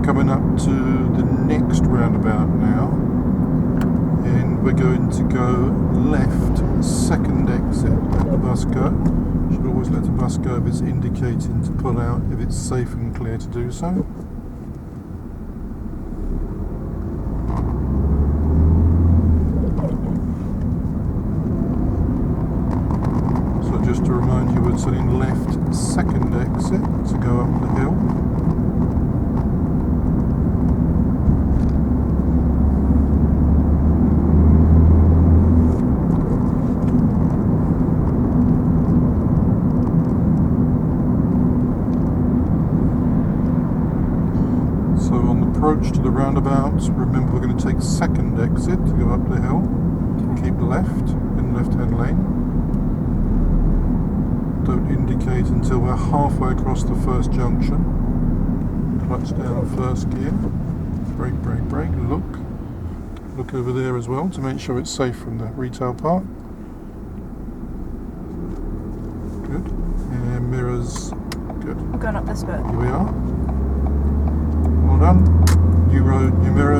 we're coming up to the next roundabout now, and we're going to go left, second exit, let the bus go. Should always let the bus go if it's indicating to pull out, if it's safe and clear to do so. So just to remind you, we're turning left, second exit to go up the hill. Approach to the roundabouts, remember we're going to take second exit to go up the hill. Keep left in left-hand lane. Don't indicate until we're halfway across the first junction. Clutch down first gear. Brake, brake, brake. Look over there as well to make sure it's safe from the retail part. Good. And mirrors. Good. We're going up this bit. Here we are. Well done. New road, new mirror.